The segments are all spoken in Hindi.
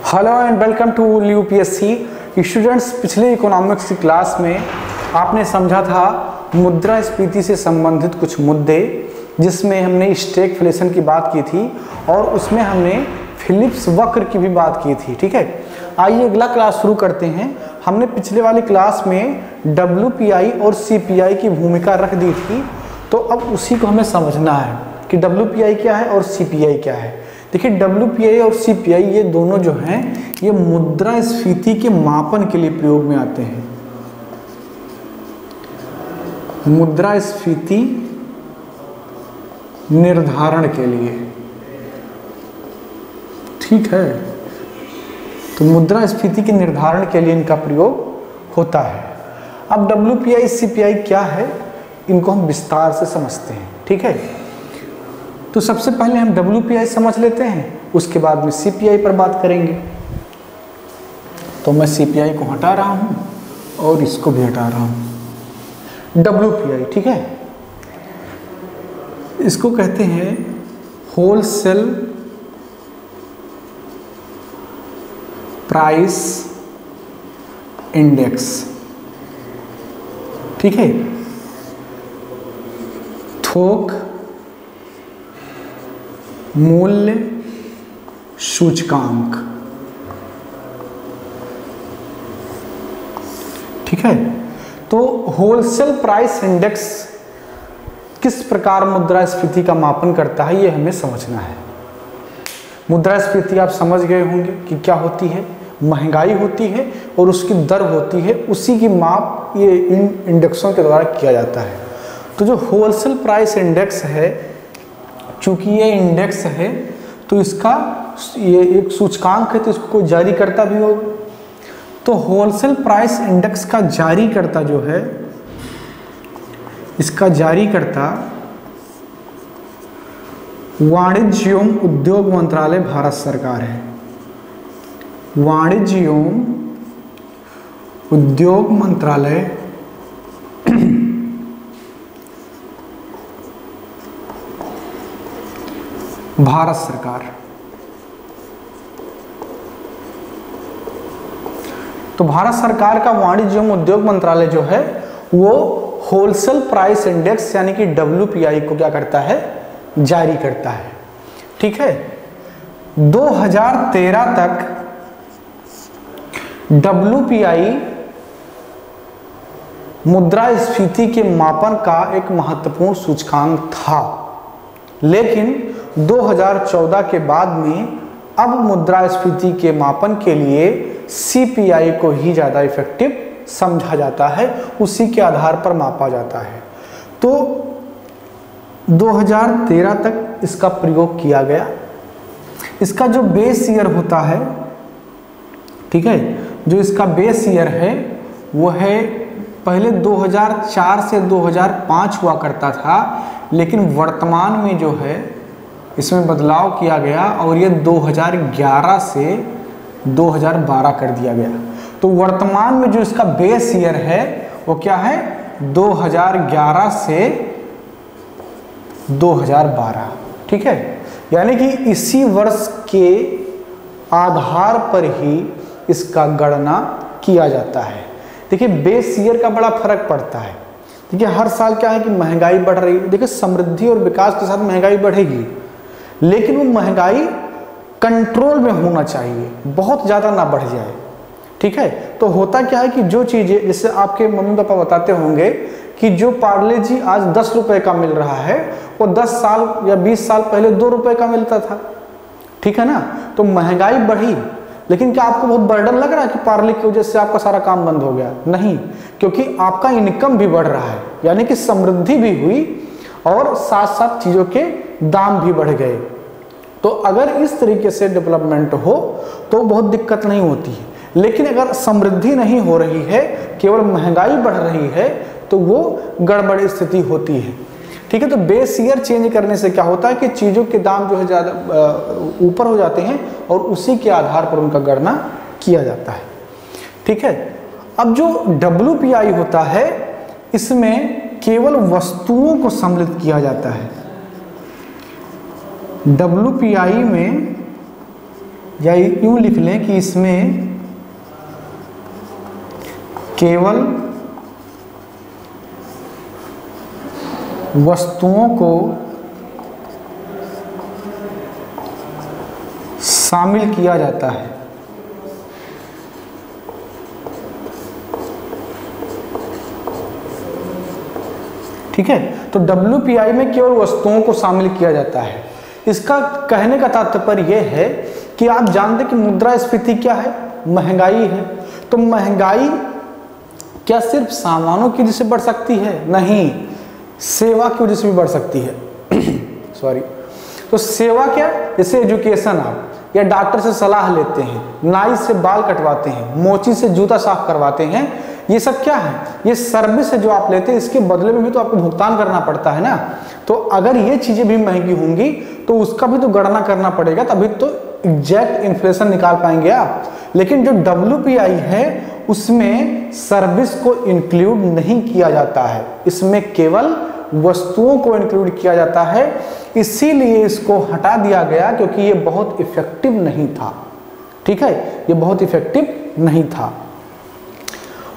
Hello and welcome to UPSC students. पिछले इकोनॉमिक्स की क्लास में आपने समझा था मुद्रास्फीति से संबंधित कुछ मुद्दे, जिसमें हमने स्टैगफ्लेशन की बात की थी और उसमें हमने फिलिप्स वक्र की भी बात की थी। ठीक है, आइए अगला क्लास शुरू करते हैं। हमने पिछले वाली क्लास में डब्ल्यूपीआई और सीपीआई की भूमिका रख दी थी, तो अब उसी को हमें समझना है कि डब्ल्यूपीआई क्या है और सीपीआई क्या है। देखिए, डब्ल्यूपीआई और सीपीआई ये दोनों जो हैं ये मुद्रास्फीति के मापन के लिए प्रयोग में आते हैं। मुद्रास्फीति निर्धारण के लिए, ठीक है। तो मुद्रास्फीति के निर्धारण के लिए इनका प्रयोग होता है। अब डब्ल्यूपीआई सीपीआई क्या है, इनको हम विस्तार से समझते हैं। ठीक है, तो सबसे पहले हम डब्ल्यूपीआई समझ लेते हैं, उसके बाद में सीपीआई पर बात करेंगे। तो मैं सीपीआई को हटा रहा हूं और इसको भी हटा रहा हूं। डब्ल्यूपीआई, ठीक है, इसको कहते हैं होलसेल प्राइस इंडेक्स। ठीक है, थोक मूल्य सूचकांक। ठीक है, तो होलसेल प्राइस इंडेक्स किस प्रकार मुद्रास्फीति का मापन करता है, ये हमें समझना है। मुद्रास्फीति आप समझ गए होंगे कि क्या होती है, महंगाई होती है और उसकी दर होती है, उसी की माप ये इन इंडेक्सों के द्वारा किया जाता है। तो जो होलसेल प्राइस इंडेक्स है, चूंकि ये इंडेक्स है तो इसका ये एक सूचकांक है, तो इसको कोई जारी करता भी होगा। तो होलसेल प्राइस इंडेक्स का जारी करता जो है, इसका जारी करता वाणिज्य एवं उद्योग मंत्रालय भारत सरकार है। वाणिज्य एवं उद्योग मंत्रालय भारत सरकार। तो भारत सरकार का वाणिज्य एवं उद्योग मंत्रालय जो है वो होलसेल प्राइस इंडेक्स यानी कि डब्ल्यूपीआई को क्या करता है, जारी करता है। ठीक है, 2013 तक डब्ल्यूपीआई मुद्रास्फीति के मापन का एक महत्वपूर्ण सूचकांक था, लेकिन 2014 के बाद में अब मुद्रास्फीति के मापन के लिए सीपीआई को ही ज़्यादा इफेक्टिव समझा जाता है, उसी के आधार पर मापा जाता है। तो 2013 तक इसका प्रयोग किया गया। इसका जो बेस ईयर होता है, ठीक है, जो इसका बेस ईयर है वो है, पहले 2004 से 2005 हुआ करता था, लेकिन वर्तमान में जो है इसमें बदलाव किया गया और ये 2011 से 2012 कर दिया गया। तो वर्तमान में जो इसका बेस ईयर है वो क्या है, 2011 से 2012। ठीक है, यानी कि इसी वर्ष के आधार पर ही इसका गणना किया जाता है। देखिए, बेस ईयर का बड़ा फर्क पड़ता है। देखिए, हर साल क्या है कि महंगाई बढ़ रही है। देखिए, समृद्धि और विकास के साथ महंगाई बढ़ेगी, लेकिन वो महंगाई कंट्रोल में होना चाहिए, बहुत ज़्यादा ना बढ़ जाए। ठीक है, तो होता क्या है कि जो चीज़ें, जैसे आपके मम्मी पापा बताते होंगे कि जो पार्ले जी आज 10 रुपए का मिल रहा है वो 10 साल या 20 साल पहले 2 रुपए का मिलता था। ठीक है ना, तो महंगाई बढ़ी, लेकिन क्या आपको बहुत बर्डन लग रहा है कि पार्ले की वजह से आपका सारा काम बंद हो गया? नहीं, क्योंकि आपका इनकम भी बढ़ रहा है, यानी कि समृद्धि भी हुई और साथ साथ चीज़ों के दाम भी बढ़ गए। तो अगर इस तरीके से डेवलपमेंट हो तो बहुत दिक्कत नहीं होती है, लेकिन अगर समृद्धि नहीं हो रही है, केवल महंगाई बढ़ रही है, तो वो गड़बड़ स्थिति होती है। ठीक है, तो बेस ईयर चेंज करने से क्या होता है कि चीज़ों के दाम जो है ज़्यादा ऊपर हो जाते हैं और उसी के आधार पर उनका गणना किया जाता है। ठीक है, अब जो डब्ल्यूपीआई होता है इसमें केवल वस्तुओं को सम्मिलित किया जाता है। WPI में या यूं लिख लें कि इसमें केवल वस्तुओं को शामिल किया जाता है। ठीक है, तो WPI में केवल वस्तुओं को शामिल किया जाता है। इसका कहने का तात्पर्य यह है कि आप जानते कि मुद्रास्फीति क्या है, महंगाई है। तो महंगाई क्या सिर्फ सामानों की वजह से बढ़ सकती है? नहीं, सेवा की वजह से भी बढ़ सकती है। सॉरी, तो सेवा क्या, जैसे एजुकेशन, आप या डॉक्टर से सलाह लेते हैं, नाई से बाल कटवाते हैं, मोची से जूता साफ करवाते हैं, ये सब क्या है? ये सर्विस है जो आप लेते हैं, इसके बदले में भी तो आपको भुगतान करना पड़ता है ना। तो अगर ये चीजें भी महंगी होंगी तो उसका भी तो गणना करना पड़ेगा, तभी तो एग्जैक्ट इन्फ्लेशन निकाल पाएंगे आप। लेकिन जो WPI है उसमें सर्विस को इंक्लूड नहीं किया जाता है, इसमें केवल वस्तुओं को इंक्लूड किया जाता है। इसीलिए इसको हटा दिया गया, क्योंकि ये बहुत इफेक्टिव नहीं था। ठीक है, ये बहुत इफेक्टिव नहीं था।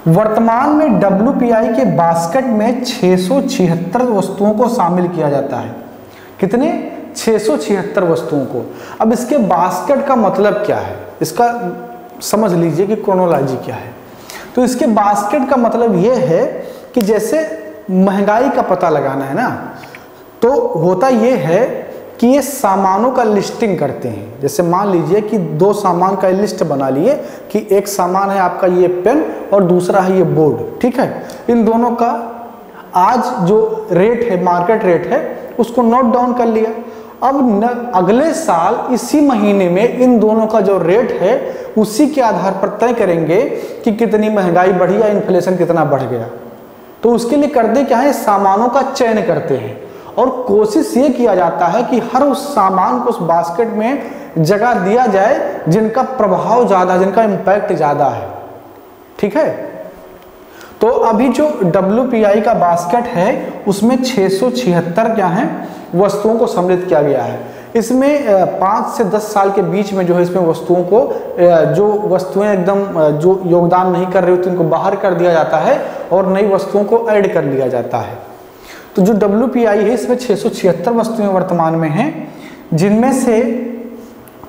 वर्तमान में WPI के बास्केट में 676 वस्तुओं को शामिल किया जाता है। कितने? 676 वस्तुओं को। अब इसके बास्केट का मतलब क्या है, इसका समझ लीजिए कि क्रोनोलॉजी क्या है। तो इसके बास्केट का मतलब यह है कि जैसे महंगाई का पता लगाना है ना, तो होता यह है कि ये सामानों का लिस्टिंग करते हैं। जैसे मान लीजिए कि 2 सामान का लिस्ट बना लिए कि एक सामान है आपका ये पेन और दूसरा है ये बोर्ड। ठीक है, इन दोनों का आज जो रेट है, मार्केट रेट है, उसको नोट डाउन कर लिया। अब अगले साल इसी महीने में इन दोनों का जो रेट है उसी के आधार पर तय करेंगे कि कितनी महंगाई बढ़ी या इन्फ्लेशन कितना बढ़ गया। तो उसके लिए करते क्या है, सामानों का चयन करते हैं और कोशिश ये किया जाता है कि हर उस सामान को उस बास्केट में जगह दिया जाए जिनका प्रभाव ज़्यादा, जिनका इम्पैक्ट ज़्यादा है। ठीक है, तो अभी जो WPI का बास्केट है उसमें 676 क्या है वस्तुओं को सम्मिलित किया गया है। इसमें 5 से 10 साल के बीच में जो है इसमें वस्तुओं को, जो वस्तुएं एकदम जो योगदान नहीं कर रही होती उनको बाहर कर दिया जाता है और नई वस्तुओं को ऐड कर लिया जाता है। तो जो WPI है इसमें 676 वस्तुएं वर्तमान में हैं, जिनमें से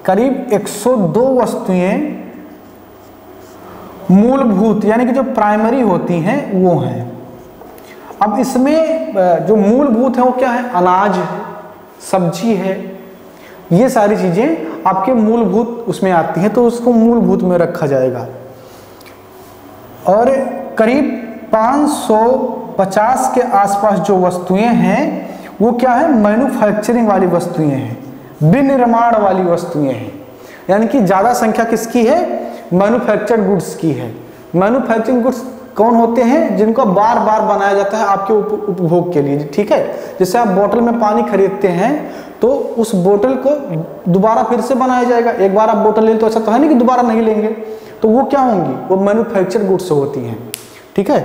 करीब 102 वस्तुएं मूलभूत यानी कि जो प्राइमरी होती हैं वो हैं। अब इसमें जो मूलभूत है वो क्या है, अनाज है, सब्जी है, ये सारी चीजें आपके मूलभूत उसमें आती हैं, तो उसको मूलभूत में रखा जाएगा। और करीब 550 के आसपास जो वस्तुएं हैं वो क्या है, मैन्युफैक्चरिंग वाली वस्तुएं हैं, विनिर्माण वाली वस्तुएं हैं। यानी कि ज्यादा संख्या किसकी है, मैन्युफैक्चर्ड गुड्स की है। मैन्युफैक्चरिंग गुड्स कौन होते हैं, जिनको बार बार बनाया जाता है आपके उपभोग के लिए। ठीक है, जैसे आप बोतल में पानी खरीदते हैं तो उस बोतल को दोबारा फिर से बनाया जाएगा। एक बार आप बोतल लें तो ऐसा तो है नहीं कि दोबारा नहीं लेंगे, तो वो क्या होंगी, वो मैन्युफैक्चर्ड गुड्स होती हैं। ठीक है,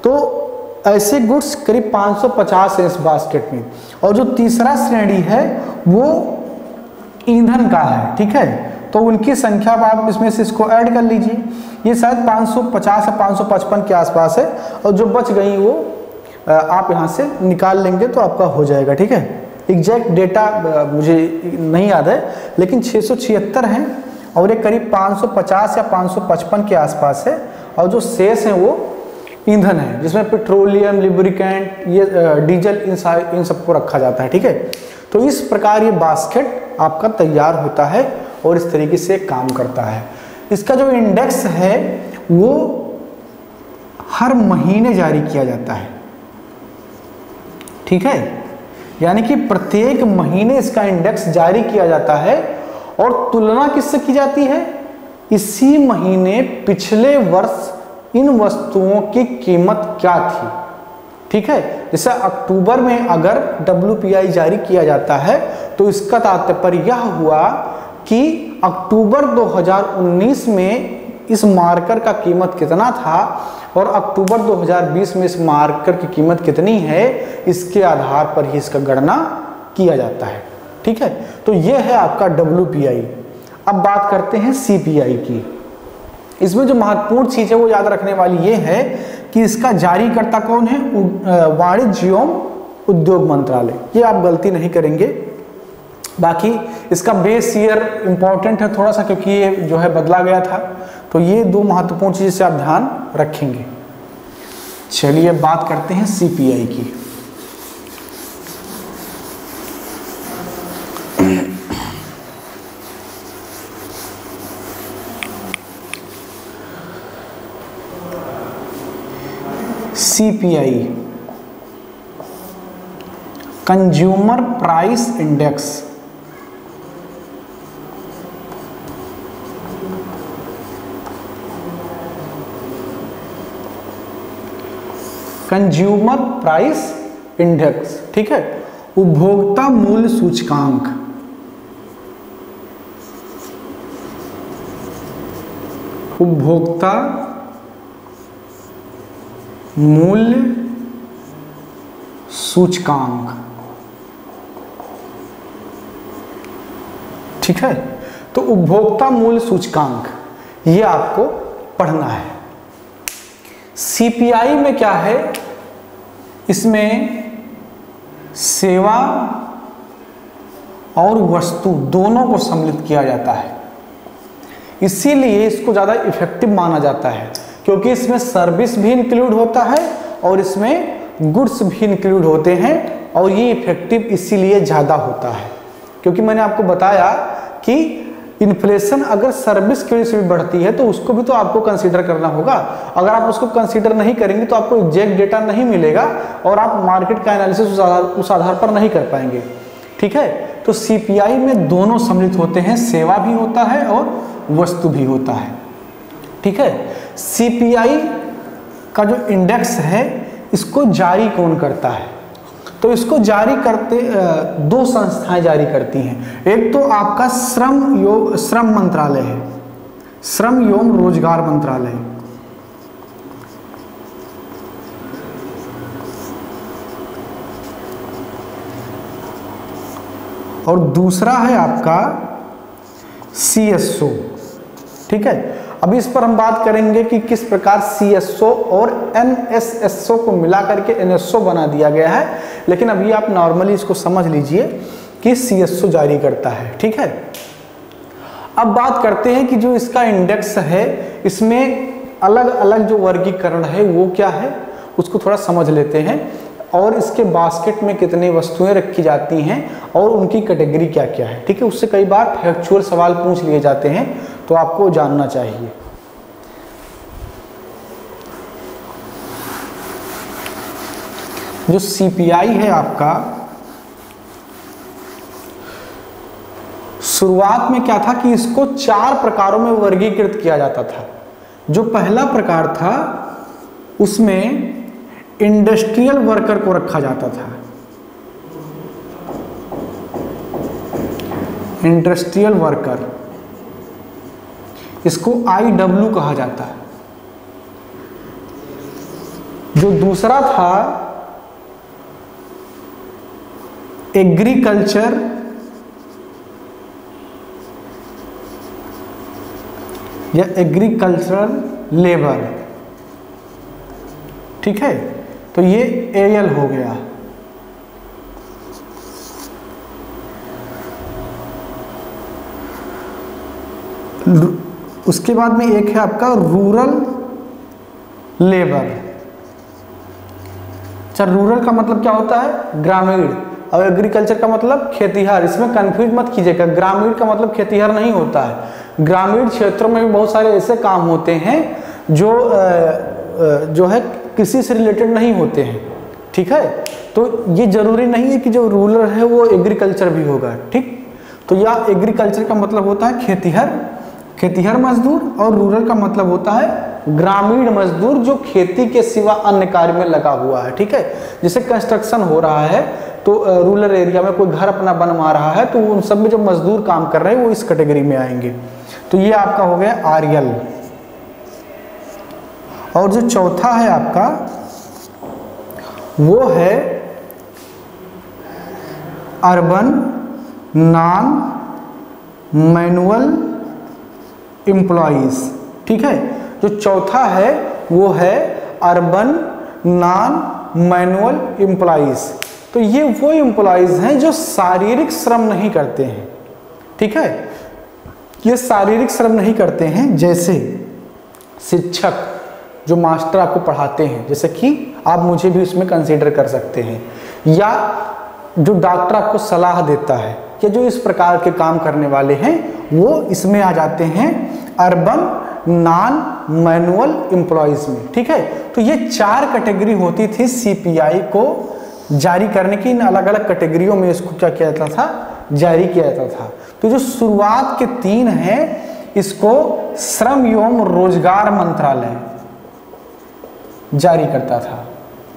तो ऐसे गुड्स करीब 550 है इस बास्केट में। और जो तीसरा श्रेणी है वो ईंधन का है। ठीक है, तो उनकी संख्या आप इसमें से इसको ऐड कर लीजिए, ये शायद 550 या 555 के आसपास है। और जो बच गई वो आप यहाँ से निकाल लेंगे तो आपका हो जाएगा। ठीक है, एग्जैक्ट डेटा मुझे नहीं याद है, लेकिन 676 हैं और ये करीब 550 या 555 के आसपास है। और जो शेष हैं वो ईंधन है, जिसमें पेट्रोलियम, लिब्रिकेंट, ये डीजल, इन सबको रखा जाता है। ठीक है, तो इस प्रकार ये बास्केट आपका तैयार होता है और इस तरीके से काम करता है। इसका जो इंडेक्स है वो हर महीने जारी किया जाता है। ठीक है, यानी कि प्रत्येक महीने इसका इंडेक्स जारी किया जाता है और तुलना किससे की जाती है, इसी महीने पिछले वर्ष इन वस्तुओं की कीमत क्या थी। ठीक है, जैसे अक्टूबर में अगर WPI जारी किया जाता है तो इसका तात्पर्य यह हुआ कि अक्टूबर 2019 में इस मार्कर का कीमत कितना था और अक्टूबर 2020 में इस मार्कर की कीमत कितनी है, इसके आधार पर ही इसका गणना किया जाता है। ठीक है, तो यह है आपका WPI। अब बात करते हैं सीपीआई की। इसमें जो महत्वपूर्ण चीज है वो याद रखने वाली ये है कि इसका जारीकर्ता कौन है, वाणिज्य एवं उद्योग मंत्रालय। ये आप गलती नहीं करेंगे। बाकी इसका बेस ईयर इंपॉर्टेंट है थोड़ा सा, क्योंकि ये जो है बदला गया था। तो ये दो महत्वपूर्ण चीज से आप ध्यान रखेंगे। चलिए बात करते हैं सीपीआई की। CPI consumer price index, consumer price index, ठीक है। उपभोक्ता मूल्य सूचकांक, उपभोक्ता मूल्य सूचकांक, ठीक है। तो उपभोक्ता मूल्य सूचकांक ये आपको पढ़ना है। सीपीआई में क्या है, इसमें सेवा और वस्तु दोनों को सम्मिलित किया जाता है, इसीलिए इसको ज़्यादा इफेक्टिव माना जाता है, क्योंकि इसमें सर्विस भी इंक्लूड होता है और इसमें गुड्स भी इंक्लूड होते हैं, और ये इफेक्टिव इसीलिए ज़्यादा होता है क्योंकि मैंने आपको बताया कि इन्फ्लेशन अगर सर्विस की वजह से भी बढ़ती है तो उसको भी तो आपको कंसीडर करना होगा। अगर आप उसको कंसीडर नहीं करेंगे तो आपको एग्जैक्ट डेटा नहीं मिलेगा और आप मार्केट का एनालिसिस उस आधार पर नहीं कर पाएंगे, ठीक है। तो सीपीआई में दोनों सम्मिलित होते हैं, सेवा भी होता है और वस्तु भी होता है, ठीक है। सीपीआई का जो इंडेक्स है इसको जारी कौन करता है, तो इसको जारी करते दो संस्थाएं जारी करती हैं। एक तो आपका श्रम मंत्रालय है, श्रम एवं रोजगार मंत्रालय, और दूसरा है आपका सीएसओ, ठीक है। अभी इस पर हम बात करेंगे कि किस प्रकार सीएसओ और एनएसएसओ को मिला करके एनएसओ बना दिया गया है, लेकिन अभी आप नॉर्मली इसको समझ लीजिए कि सीएसओ जारी करता है, ठीक है। अब बात करते हैं कि जो इसका इंडेक्स है इसमें अलग अलग जो वर्गीकरण है वो क्या है उसको थोड़ा समझ लेते हैं, और इसके बास्केट में कितनी वस्तुएं रखी जाती हैं और उनकी कैटेगरी क्या क्या है, ठीक है। उससे कई बार फैक्चुअल सवाल पूछ लिए जाते हैं तो आपको जानना चाहिए। जो सीपीआई है आपका, शुरुआत में क्या था कि इसको 4 प्रकारों में वर्गीकृत किया जाता था। जो पहला प्रकार था उसमें इंडस्ट्रियल वर्कर को रखा जाता था, इंडस्ट्रियल वर्कर, इसको IW कहा जाता है। जो दूसरा था एग्रीकल्चर या एग्रीकल्चरल लेबर, ठीक है। तो ये AL हो गया। उसके बाद में एक है आपका रूरल लेबर। अच्छा, रूरल का मतलब क्या होता है, ग्रामीण, और एग्रीकल्चर का मतलब खेतीहर। इसमें कंफ्यूज मत कीजिएगा, ग्रामीण का मतलब खेतीहर नहीं होता है। ग्रामीण क्षेत्रों में भी बहुत सारे ऐसे काम होते हैं जो है कृषि से रिलेटेड नहीं होते हैं, ठीक है। तो ये जरूरी नहीं है कि जो रूरल है वो एग्रीकल्चर भी होगा, ठीक। तो या एग्रीकल्चर का मतलब होता है खेतीहर मजदूर, और रूरल का मतलब होता है ग्रामीण मजदूर जो खेती के सिवा अन्य कार्य में लगा हुआ है, ठीक है। जैसे कंस्ट्रक्शन हो रहा है तो रूरल एरिया में कोई घर अपना बनवा रहा है तो उन सब में जो मजदूर काम कर रहे हैं वो इस कैटेगरी में आएंगे। तो ये आपका हो गया आर्यल। और जो चौथा है आपका वो है अर्बन नॉन मैनुअल एम्प्लॉइज। ठीक है, जो चौथा है वो है अर्बन नॉन मैनुअल एम्प्लॉइज। तो ये वो एम्प्लॉइज हैं जो शारीरिक श्रम नहीं करते हैं। ठीक है, ये शारीरिक श्रम नहीं करते हैं, जैसे शिक्षक जो मास्टर आपको पढ़ाते हैं, जैसे कि आप मुझे भी इसमें कंसीडर कर सकते हैं, या जो डॉक्टर आपको सलाह देता है, या जो इस प्रकार के काम करने वाले हैं वो इसमें आ जाते हैं अर्बन नॉन मैनुअल एम्प्लॉइज में। ठीक है, तो ये 4 कैटेगरी होती थी सीपीआई को जारी करने की। इन अलग अलग कैटेगरियों में इसको क्या किया जाता था, जारी किया जाता था। तो जो शुरुआत के 3 हैं इसको श्रम एवं रोजगार मंत्रालय जारी करता था,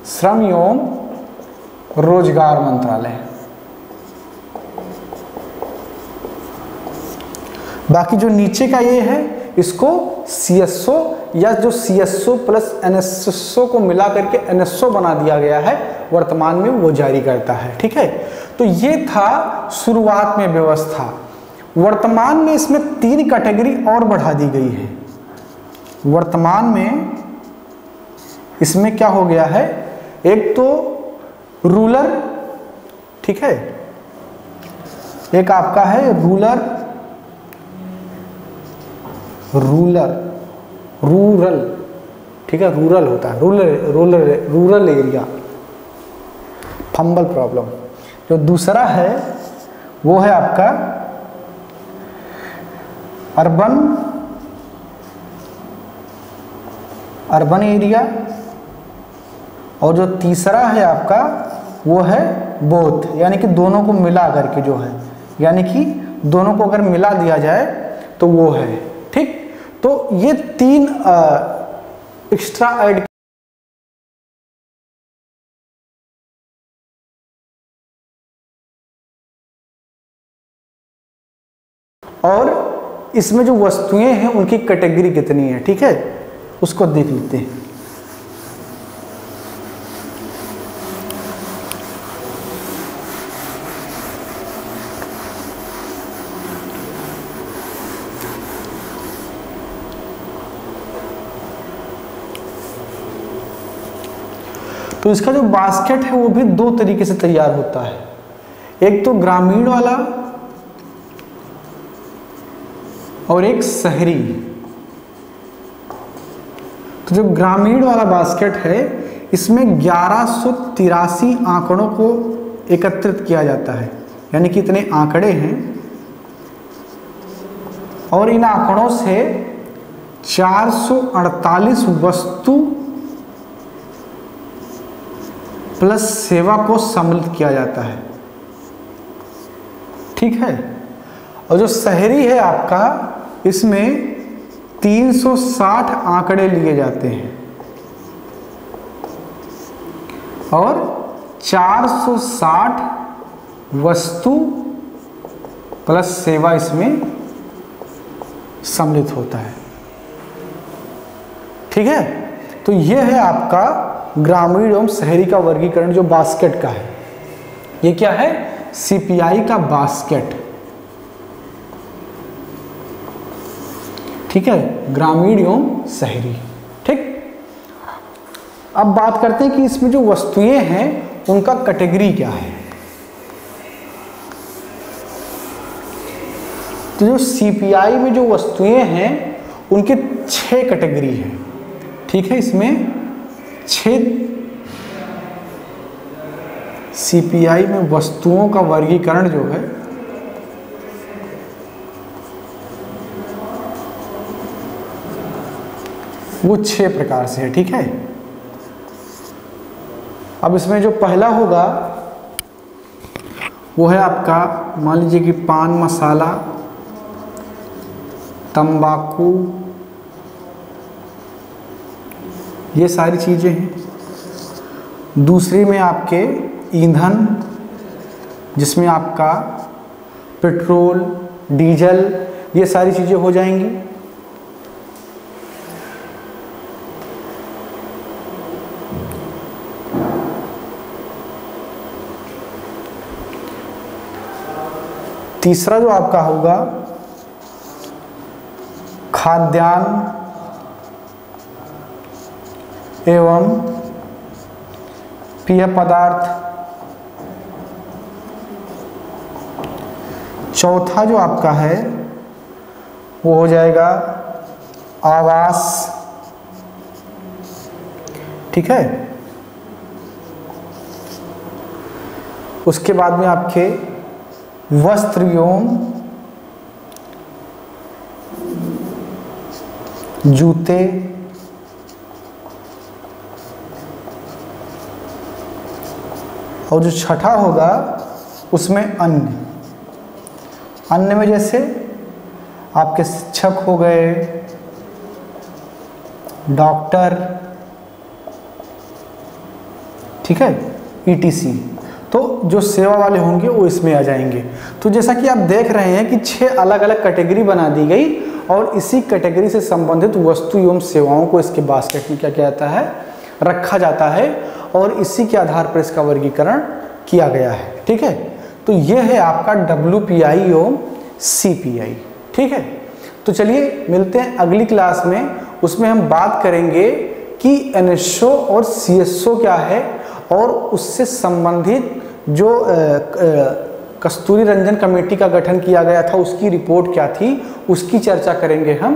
श्रम एवं रोजगार मंत्रालय। बाकी जो नीचे का ये है इसको सीएसओ, या जो सीएसओ प्लस एनएसएसओ को मिला करके एनएसओ बना दिया गया है, वर्तमान में वो जारी करता है। ठीक है, तो ये था शुरुआत में व्यवस्था। वर्तमान में इसमें 3 कैटेगरी और बढ़ा दी गई है। वर्तमान में इसमें क्या हो गया है, एक तो रूरल, ठीक है, एक आपका है रूरल, ठीक है, रूरल होता है, रूरल एरिया, फंबल प्रॉब्लम। जो दूसरा है वो है आपका अर्बन एरिया, और जो तीसरा है आपका वो है बोथ, यानी कि दोनों को मिला करके जो है, यानी कि दोनों को अगर मिला दिया जाए तो वो है। ठीक, तो ये 3 एक्स्ट्रा ऐड और इसमें जो वस्तुएं हैं उनकी कैटेगरी कितनी है, ठीक है, उसको देख लेते हैं। तो इसका जो बास्केट है वो भी 2 तरीके से तैयार होता है, एक तो ग्रामीण वाला और एक शहरी। तो जो ग्रामीण वाला बास्केट है इसमें 1183 आंकड़ों को एकत्रित किया जाता है, यानी कि इतने आंकड़े हैं, और इन आंकड़ों से 448 वस्तु प्लस सेवा को सम्मिलित किया जाता है। ठीक है, और जो शहरी है आपका इसमें 360 आंकड़े लिए जाते हैं और 460 वस्तु प्लस सेवा इसमें सम्मिलित होता है। ठीक है, तो यह है आपका ग्रामीण एवं शहरी का वर्गीकरण जो बास्केट का है। ये क्या है, सीपीआई का बास्केट। ठीक है, ग्रामीण एवं शहरी। ठीक, अब बात करते हैं कि इसमें जो वस्तुएं हैं उनका कैटेगरी क्या है। तो जो सीपीआई में जो वस्तुएं हैं उनके 6 कैटेगरी है। ठीक है, इसमें 6 सीपीआई में वस्तुओं का वर्गीकरण जो है वो 6 प्रकार से है। ठीक है, अब इसमें जो पहला होगा वो है आपका, मान लीजिए कि पान मसाला, तंबाकू, ये सारी चीज़ें हैं। दूसरी में आपके ईंधन, जिसमें आपका पेट्रोल, डीजल, ये सारी चीज़ें हो जाएंगी। तीसरा जो आपका होगा खाद्यान्न एवं पेय पदार्थ। चौथा जो आपका है वो हो जाएगा आवास, ठीक है। उसके बाद में आपके वस्त्र एवं जूते, और जो छठा होगा उसमें अन्न। अन्न में जैसे आपके शिक्षक हो गए, डॉक्टर, ठीक है, ETC। तो जो सेवा वाले होंगे वो इसमें आ जाएंगे। तो जैसा कि आप देख रहे हैं कि 6 अलग अलग कैटेगरी बना दी गई और इसी कैटेगरी से संबंधित वस्तु एवं सेवाओं को इसके बास्केट में क्या किया जाता है, रखा जाता है, और इसी के आधार पर इसका वर्गीकरण किया गया है, ठीक है। तो ये है आपका WPI एवं CPI, ठीक है। तो चलिए मिलते हैं अगली क्लास में, उसमें हम बात करेंगे कि NSO और CSO क्या है और उससे संबंधित जो कस्तूरी रंजन कमेटी का गठन किया गया था उसकी रिपोर्ट क्या थी, उसकी चर्चा करेंगे हम।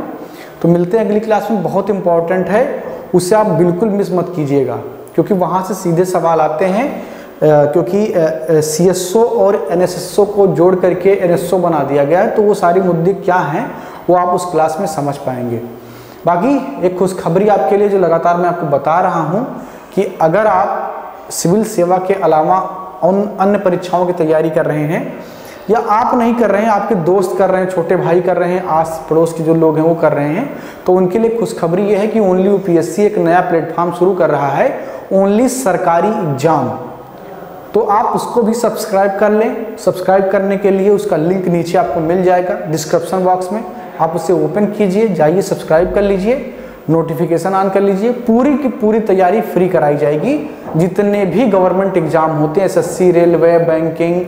तो मिलते हैं अगली क्लास में, बहुत इंपॉर्टेंट है, उसे आप बिल्कुल मिस मत कीजिएगा क्योंकि वहाँ से सीधे सवाल आते हैं, क्योंकि CSO और NSSO को जोड़ करके NSO बना दिया गया है। तो वो सारी मुद्दे क्या हैं वो आप उस क्लास में समझ पाएंगे। बाकी एक खुशखबरी आपके लिए जो लगातार मैं आपको बता रहा हूँ कि अगर आप सिविल सेवा के अलावा उन अन्य परीक्षाओं की तैयारी कर रहे हैं, या आप नहीं कर रहे हैं, आपके दोस्त कर रहे हैं, छोटे भाई कर रहे हैं, आस पड़ोस के जो लोग हैं वो कर रहे हैं, तो उनके लिए खुशखबरी ये है कि ओनली UPSC एक नया प्लेटफॉर्म शुरू कर रहा है, ओनली सरकारी एग्जाम। तो आप उसको भी सब्सक्राइब कर लें। सब्सक्राइब करने के लिए उसका लिंक नीचे आपको मिल जाएगा डिस्क्रिप्शन बॉक्स में, आप उसे ओपन कीजिए, जाइए सब्सक्राइब कर लीजिए, नोटिफिकेशन ऑन कर लीजिए। पूरी की पूरी तैयारी फ्री कराई जाएगी। जितने भी गवर्नमेंट एग्जाम होते हैं, SSC, रेलवे, बैंकिंग,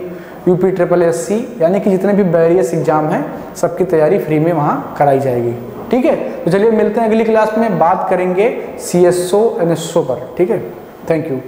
UPSSC, यानी कि जितने भी वेरियस एग्जाम हैं सबकी तैयारी फ्री में वहाँ कराई जाएगी, ठीक है। तो चलिए मिलते हैं अगली क्लास में, बात करेंगे CSO NSO पर, ठीक है। Thank you.